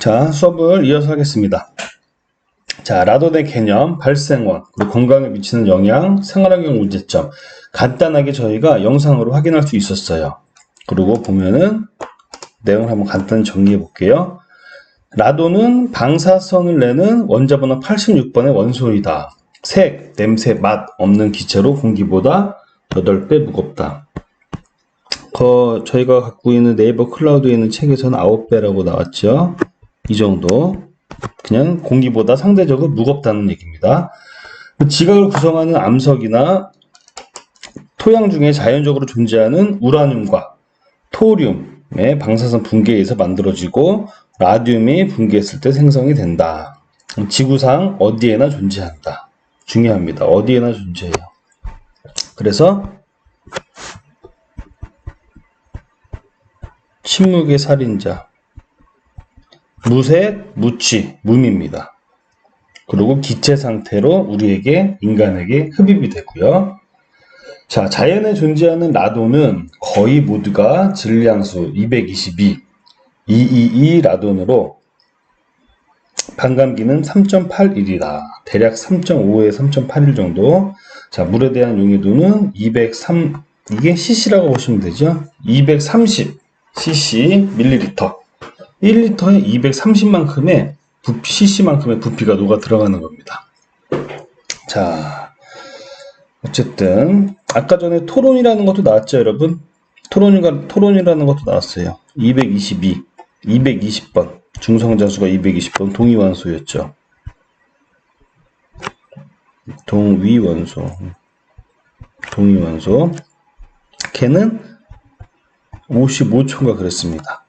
자, 수업을 이어서 하겠습니다. 자, 라돈의 개념, 발생원, 그리고 건강에 미치는 영향, 생활환경 문제점 간단하게 저희가 영상으로 확인할 수 있었어요. 그리고 보면은 내용을 한번 간단히 정리해 볼게요. 라돈은 방사선을 내는 원자번호 86번의 원소이다. 색, 냄새, 맛 없는 기체로 공기보다 8배 무겁다. 저희가 갖고 있는 네이버 클라우드에 있는 책에서는 9배라고 나왔죠. 이 정도. 그냥 공기보다 상대적으로 무겁다는 얘기입니다. 지각을 구성하는 암석이나 토양 중에 자연적으로 존재하는 우라늄과 토륨의 방사선 붕괴에 의해서 만들어지고 라듐이 붕괴했을 때 생성이 된다. 지구상 어디에나 존재한다. 중요합니다. 어디에나 존재해요. 그래서 침묵의 살인자, 무색, 무취, 무미입니다. 그리고 기체 상태로 우리에게, 인간에게 흡입이 되고요. 자, 자연에 존재하는 라돈은 거의 모두가 질량수 222, 222 라돈으로 반감기는 3.81이다. 대략 3.5에 3.81 정도. 자, 물에 대한 용해도는 203, 이게 cc라고 보시면 되죠. 230 cc 밀리리터. 1리터에 230만큼의 cc만큼의 부피가 녹아 들어가는 겁니다. 자, 어쨌든 아까 전에 토론이라는 것도 나왔죠, 여러분? 토론이라는 것도 나왔어요. 222, 220번. 중성자수가 220번 동위원소였죠. 동위원소. 걔는 55초인가 그랬습니다.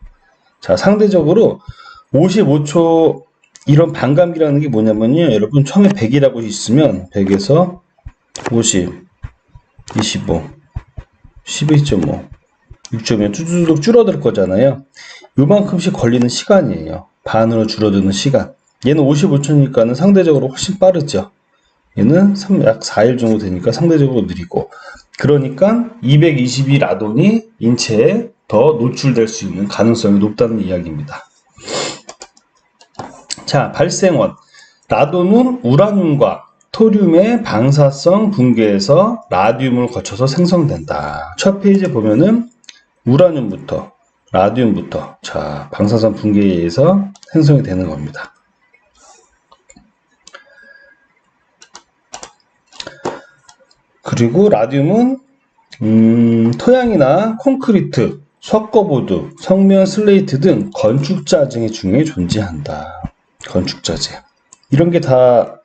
자, 상대적으로 55초 이런 반감기라는 게 뭐냐면요. 여러분 처음에 100이라고 있으면 100에서 50, 25, 12.5, 6.2 쭈쭈쭈 줄어들 거잖아요. 요만큼씩 걸리는 시간이에요. 반으로 줄어드는 시간. 얘는 55초니까는 상대적으로 훨씬 빠르죠. 얘는 약 4일 정도 되니까 상대적으로 느리고. 그러니까 222 라돈이 인체에 더 노출될 수 있는 가능성이 높다는 이야기입니다. 자, 발생원. 라돈은 우라늄과 토륨의 방사성 붕괴에서 라듐을 거쳐서 생성된다. 첫 페이지에 보면은 우라늄부터 라듐부터 자, 방사선 붕괴에 의해서 생성이 되는 겁니다. 그리고 라듐은 토양이나 콘크리트, 석고보드, 성면 슬레이트 등 건축자재의 중에 존재한다. 건축자재. 이런 게 다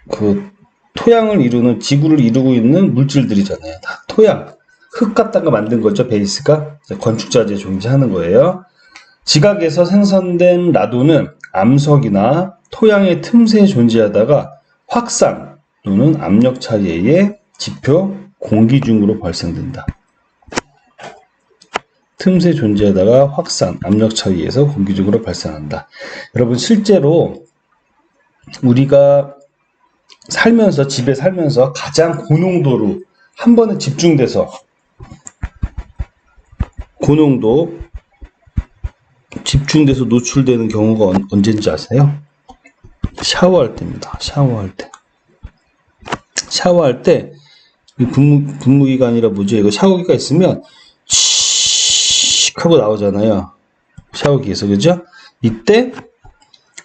그 토양을 이루는, 지구를 이루고 있는 물질들이잖아요. 다 토양, 흙 갖다가 만든 거죠. 베이스가 건축자재에 존재하는 거예요. 지각에서 생성된 라돈은 암석이나 토양의 틈새에 존재하다가 확산 또는 압력 차이에 의해 지표 공기 중으로 발생된다. 틈새에 존재하다가 확산, 압력 차이에 의해서 공기 중으로 발생한다. 여러분 실제로 우리가 살면서, 집에 살면서 가장 고농도로 한 번에 집중돼서 고농도 집중돼서 노출되는 경우가 언제인지 아세요? 샤워할 때입니다. 샤워할 때 분무기가 아니라 뭐죠? 이거 샤워기가 있으면 씩 하고 나오잖아요. 샤워기에서, 그죠? 이때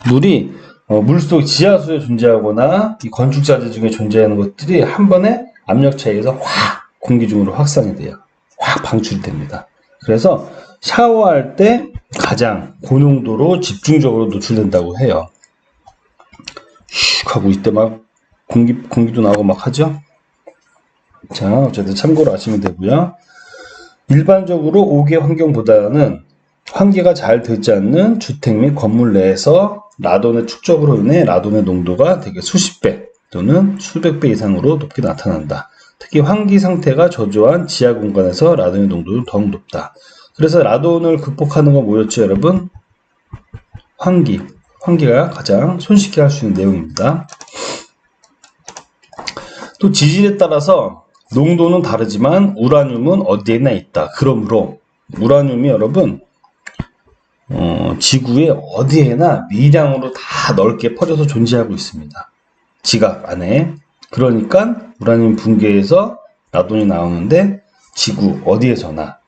물이 물속 지하수에 존재하거나 이 건축자재 중에 존재하는 것들이 한 번에 압력 차이에서 확 공기 중으로 확산이 돼요. 확 방출이 됩니다. 그래서 샤워할 때 가장 고농도로 집중적으로 노출된다고 해요. 슉 하고 이때 막 공기도 나오고 막 하죠. 자, 어쨌든 참고로 아시면 되고요. 일반적으로 5개 환경보다는 환기가 잘 되지 않는 주택 및 건물 내에서 라돈의 축적으로 인해 라돈의 농도가 되게 수십 배 또는 수백 배 이상으로 높게 나타난다. 특히 환기 상태가 저조한 지하 공간에서 라돈의 농도는 더욱 높다. 그래서 라돈을 극복하는 건 뭐였죠, 여러분? 환기가 가장 손쉽게 할 수 있는 내용입니다. 또 지질에 따라서 농도는 다르지만 우라늄은 어디에나 있다. 그러므로 우라늄이 여러분 지구의 어디에나 미량으로 다 넓게 퍼져서 존재하고 있습니다. 지각 안에. 그러니까 우라늄 붕괴에서 라돈이 나오는데 지구 어디에서나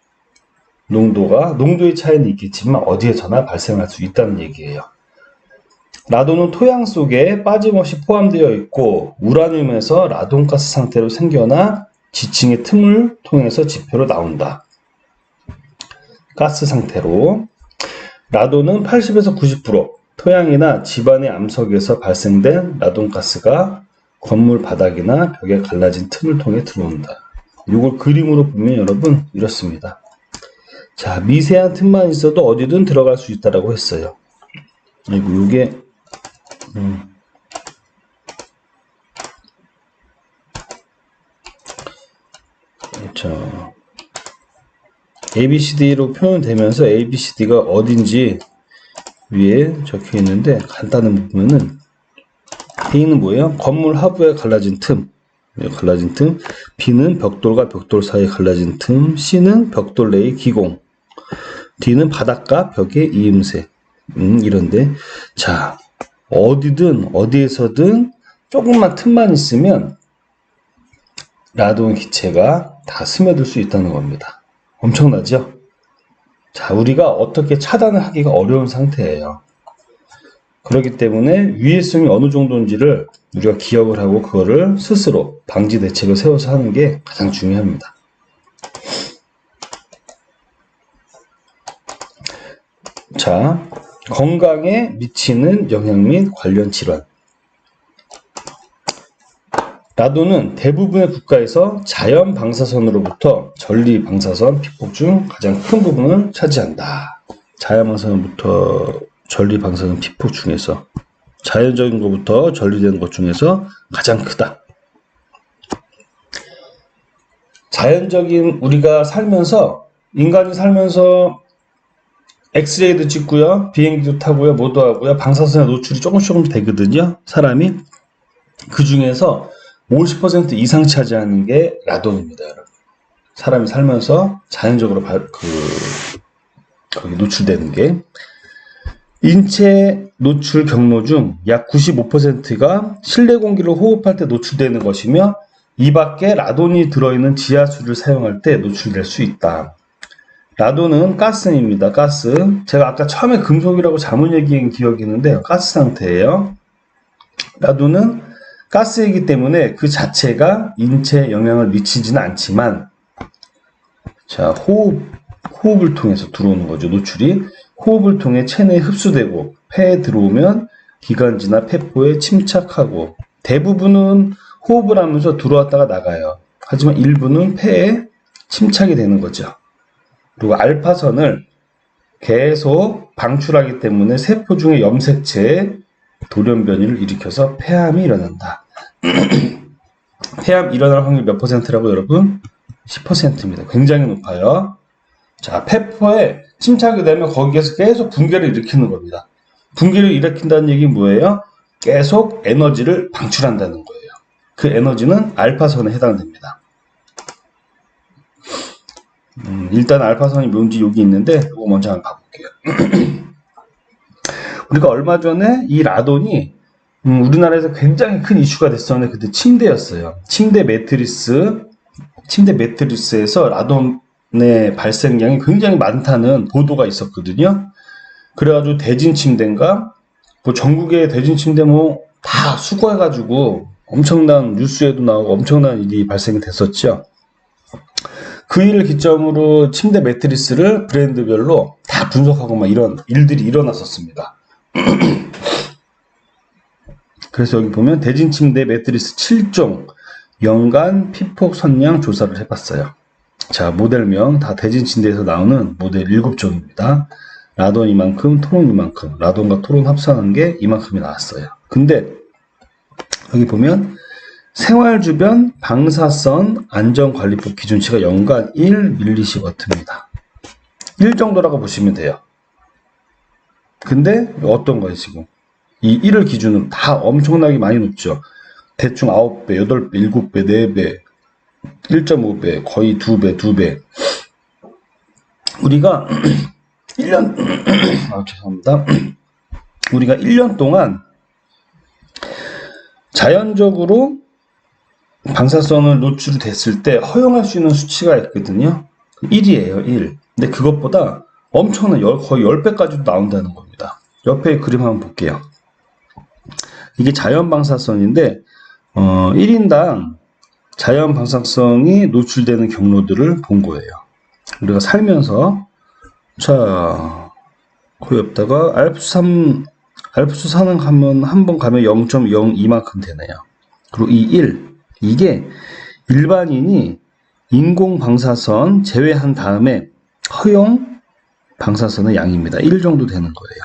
농도의 차이는 있겠지만 어디에서나 발생할 수 있다는 얘기예요. 라돈은 토양 속에 빠짐없이 포함되어 있고 우라늄에서 라돈가스 상태로 생겨나 지층의 틈을 통해서 지표로 나온다. 가스 상태로. 라돈은 80에서 90% 토양이나 집안의 암석에서 발생된 라돈가스가 건물 바닥이나 벽에 갈라진 틈을 통해 들어온다. 이걸 그림으로 보면 여러분 이렇습니다. 자, 미세한 틈만 있어도 어디든 들어갈 수 있다라고 했어요. 그리고 요게 자, ABCD로 표현되면서 ABCD가 어딘지 위에 적혀 있는데 간단히 보면은 A는 뭐예요? 건물 하부에 갈라진 틈. 갈라진 틈. B는 벽돌과 벽돌 사이에 갈라진 틈. C는 벽돌 내의 기공. D는 바닥과 벽의 이음새. 이런데 자, 어디든 어디에서든 조금만 틈만 있으면 라돈 기체가 다 스며들 수 있다는 겁니다. 엄청나죠? 자, 우리가 어떻게 차단을 하기가 어려운 상태예요. 그렇기 때문에 위해성이 어느 정도인지를 우리가 기억을 하고 그거를 스스로 방지 대책을 세워서 하는 게 가장 중요합니다. 자, 건강에 미치는 영향 및 관련 질환. 라돈은 대부분의 국가에서 자연 방사선으로부터 전리 방사선 피폭 중 가장 큰 부분을 차지한다. 자연 방사선부터 전리 방사선 피폭 중에서 자연적인 것부터 전리되는 것 중에서 가장 크다. 자연적인 우리가 살면서 인간이 살면서 엑스레이도 찍고요, 비행기도 타고요, 뭐도 하고요, 방사선에 노출이 조금씩 되거든요. 사람이 그 중에서 50% 이상 차지하는 게 라돈입니다, 여러분. 사람이 살면서 자연적으로 거기 노출되는 게. 인체 노출 경로 중 약 95%가 실내 공기를 호흡할 때 노출되는 것이며 이 밖에 라돈이 들어있는 지하수를 사용할 때 노출될 수 있다. 라돈은 가스입니다. 가스. 제가 아까 처음에 금속이라고 잘못 얘기한 기억이 있는데 가스 상태예요. 라돈은 가스이기 때문에 그 자체가 인체에 영향을 미치지는 않지만 자, 호흡을 통해서 들어오는 거죠. 노출이 호흡을 통해 체내에 흡수되고 폐에 들어오면 기관지나 폐포에 침착하고 대부분은 호흡을 하면서 들어왔다가 나가요. 하지만 일부는 폐에 침착이 되는 거죠. 그리고 알파선을 계속 방출하기 때문에 세포 중의 염색체에 돌연변이를 일으켜서 폐암이 일어난다. 폐암 일어날 확률 몇 %라고 여러분? 10%입니다. 굉장히 높아요. 자, 폐포에 침착이 되면 거기에서 계속 붕괴를 일으키는 겁니다. 붕괴를 일으킨다는 얘기는 뭐예요? 계속 에너지를 방출한다는 거예요. 그 에너지는 알파선에 해당됩니다. 일단 알파선이 뭔지 여기 있는데 이거 먼저 한번 봐볼게요. 우리가 얼마 전에 이 라돈이 우리나라에서 굉장히 큰 이슈가 됐었는데 그때 침대였어요. 침대 매트리스에서 라돈의 발생량이 굉장히 많다는 보도가 있었거든요. 그래가지고 대진 침대인가 뭐 전국의 대진 침대 뭐 다 수거해가지고 엄청난 뉴스에도 나오고 엄청난 일이 발생이 됐었죠. 그 일을 기점으로 침대 매트리스를 브랜드별로 다 분석하고 막 이런 일들이 일어났었습니다. 그래서 여기 보면 대진 침대 매트리스 7종 연간 피폭 선량 조사를 해봤어요. 자, 모델명 다 대진 침대에서 나오는 모델 7종입니다. 라돈 이만큼, 토론 이만큼, 라돈과 토론 합산한 게 이만큼이 나왔어요. 근데 여기 보면 생활 주변 방사선 안전관리법 기준치가 연간 1 밀리시버트입니다. 1 정도라고 보시면 돼요. 근데 어떤 거예요, 지금? 이 1을 기준으로 다 엄청나게 많이 높죠. 대충 9배, 8배, 7배, 4배, 1.5배, 거의 2배. 우리가 1년, 죄송합니다. 우리가 1년 동안 자연적으로 방사선을 노출이 됐을 때 허용할 수 있는 수치가 있거든요. 1이에요, 1. 근데 그것보다 엄청난 거의 10배까지도 나온다는 겁니다. 옆에 그림 한번 볼게요. 이게 자연 방사선인데 1인당 자연 방사성이 노출되는 경로들을 본 거예요. 우리가 살면서 자, 그 옆다가 알프스 산을 가면 한 번 가면 0.02만큼 되네요. 그리고 이 1, 이게 일반인이 인공 방사선 제외한 다음에 허용 방사선의 양입니다. 1 정도 되는 거예요.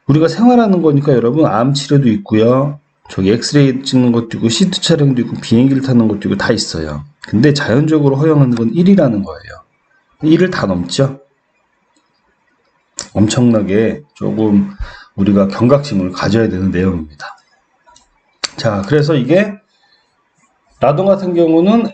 우리가 생활하는 거니까 여러분 암 치료도 있고요. 저기 엑스레이 찍는 것도 있고 시트 촬영도 있고 비행기를 타는 것도 있고 다 있어요. 근데 자연적으로 허용하는 건 1이라는 거예요. 1을 다 넘죠. 엄청나게 조금 우리가 경각심을 가져야 되는 내용입니다. 자, 그래서 이게 라돈 같은 경우는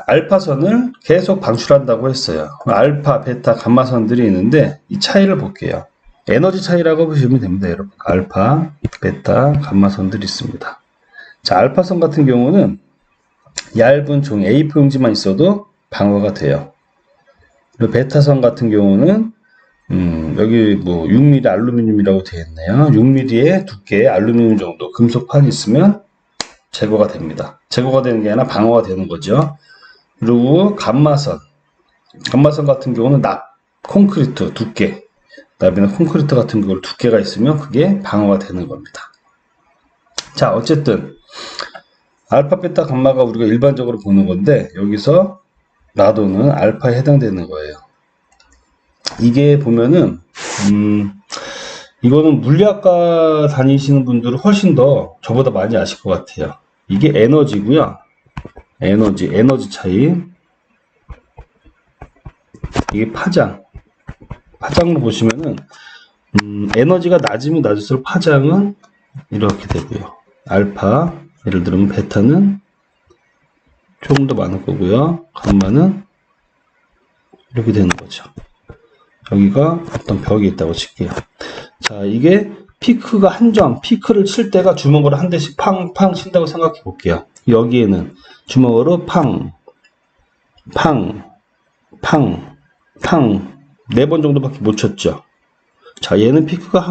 알파선을 계속 방출한다고 했어요. 알파, 베타, 감마선들이 있는데 이 차이를 볼게요. 에너지 차이라고 보시면 됩니다, 여러분. 알파, 베타, 감마선들이 있습니다. 자, 알파선 같은 경우는 얇은 종이 A4 용지만 있어도 방어가 돼요. 그리고 베타선 같은 경우는 여기 뭐 6mm 알루미늄이라고 되어 있네요. 6mm의 두께의 알루미늄 정도 금속판이 있으면 제거가 됩니다. 제거가 되는 게 아니라 방어가 되는 거죠. 그리고 감마선 같은 경우는 콘크리트 두께, 납이나 콘크리트 같은 걸 두께가 있으면 그게 방어가 되는 겁니다. 자, 어쨌든 알파, 베타, 감마가 우리가 일반적으로 보는 건데 여기서 라돈은 알파에 해당되는 거예요. 이게 보면은 이거는 물리학과 다니시는 분들은 훨씬 더 저보다 많이 아실 것 같아요. 이게 에너지고요. 에너지 차이. 이게 파장으로 보시면은 에너지가 낮으면 낮을수록 파장은 이렇게 되고요. 알파, 예를 들면 베타는 조금 더 많을 거고요. 감마는 이렇게 되는 거죠. 여기가 어떤 벽이 있다고 칠게요. 자, 이게 피크가 피크를 칠 때가 주먹으로 한 대씩 팡팡 친다고 생각해 볼게요. 여기에는 주먹으로 팡 4번 정도밖에 못 쳤죠. 자, 얘는 피크가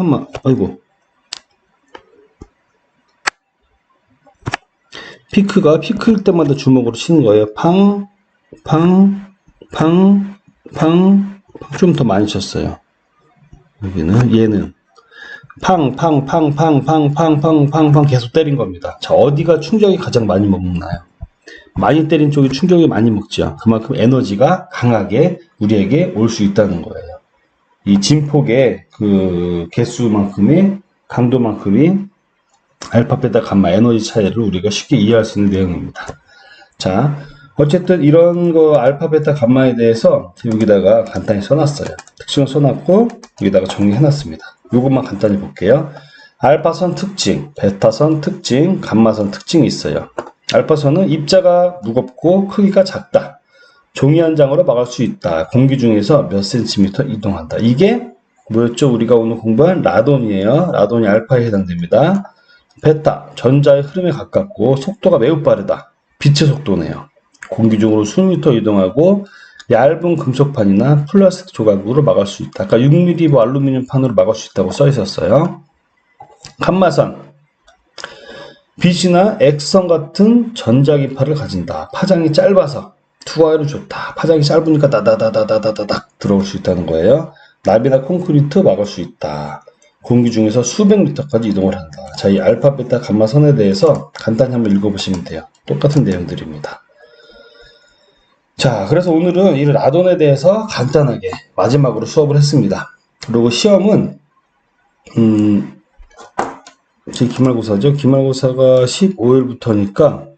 피크일 때마다 주먹으로 치는 거예요. 좀 더 많이 쳤어요. 얘는 팡 계속 때린 겁니다. 자, 어디가 충격이 가장 많이 먹나요? 많이 때린 쪽이 충격이 많이 먹죠. 그만큼 에너지가 강하게 우리에게 올 수 있다는 거예요. 이 진폭의 그 개수만큼의 강도만큼이 알파, 베타, 감마 에너지 차이를 우리가 쉽게 이해할 수 있는 내용입니다. 자, 어쨌든 이런 거 알파, 베타, 감마에 대해서 여기다가 간단히 써놨어요. 특징을 써놨고 여기다가 정리해놨습니다. 요것만 간단히 볼게요. 알파선 특징, 베타선 특징, 감마선 특징이 있어요. 알파선은 입자가 무겁고 크기가 작다. 종이 한 장으로 막을 수 있다. 공기 중에서 몇 센티미터 이동한다. 이게 뭐였죠? 우리가 오늘 공부한 라돈이에요. 라돈이 알파에 해당됩니다. 베타, 전자의 흐름에 가깝고 속도가 매우 빠르다. 빛의 속도네요. 공기 중으로 수십 미터 이동하고 얇은 금속판이나 플라스틱 조각으로 막을 수 있다. 아까 6mm 알루미늄 판으로 막을 수 있다고 써 있었어요. 감마선, 빛이나 X선 같은 전자기파를 가진다. 파장이 짧아서 투하율이 좋다. 파장이 짧으니까 다다다다다다닥 들어올 수 있다는 거예요. 납이나 콘크리트 막을 수 있다. 공기 중에서 수백 미터까지 이동을 한다. 자, 이 알파, 베타, 감마선에 대해서 간단히 한번 읽어보시면 돼요. 똑같은 내용들입니다. 자, 그래서 오늘은 이 라돈에 대해서 간단하게 마지막으로 수업을 했습니다. 그리고 시험은 제 기말고사죠. 기말고사가 15일부터니까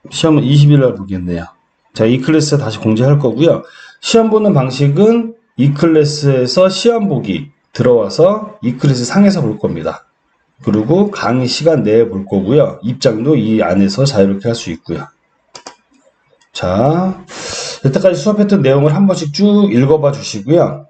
시험은 20일 날 보겠네요. 자, 이 클래스에 다시 공지할 거고요. 시험 보는 방식은 이 클래스에서 시험 보기 들어와서 이 클래스 상에서 볼 겁니다. 그리고 강의 시간 내에 볼 거고요. 입장도 이 안에서 자유롭게 할 수 있고요. 자, 여태까지 수업했던 내용을 한 번씩 쭉 읽어봐 주시고요.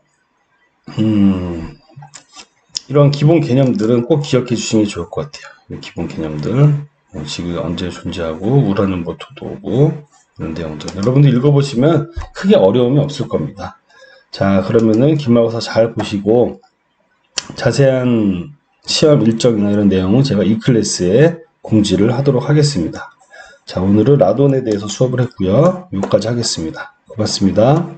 이런 기본 개념들은 꼭 기억해 주시는 게 좋을 것 같아요. 이 기본 개념들. 지구가 언제 존재하고, 우라는 모토도 오고, 이런 내용들. 여러분들 읽어보시면 크게 어려움이 없을 겁니다. 자, 그러면은 기말고사 잘 보시고, 자세한 시험 일정이나 이런 내용은 제가 이 클래스에 공지를 하도록 하겠습니다. 자, 오늘은 라돈에 대해서 수업을 했고요. 여기까지 하겠습니다. 고맙습니다.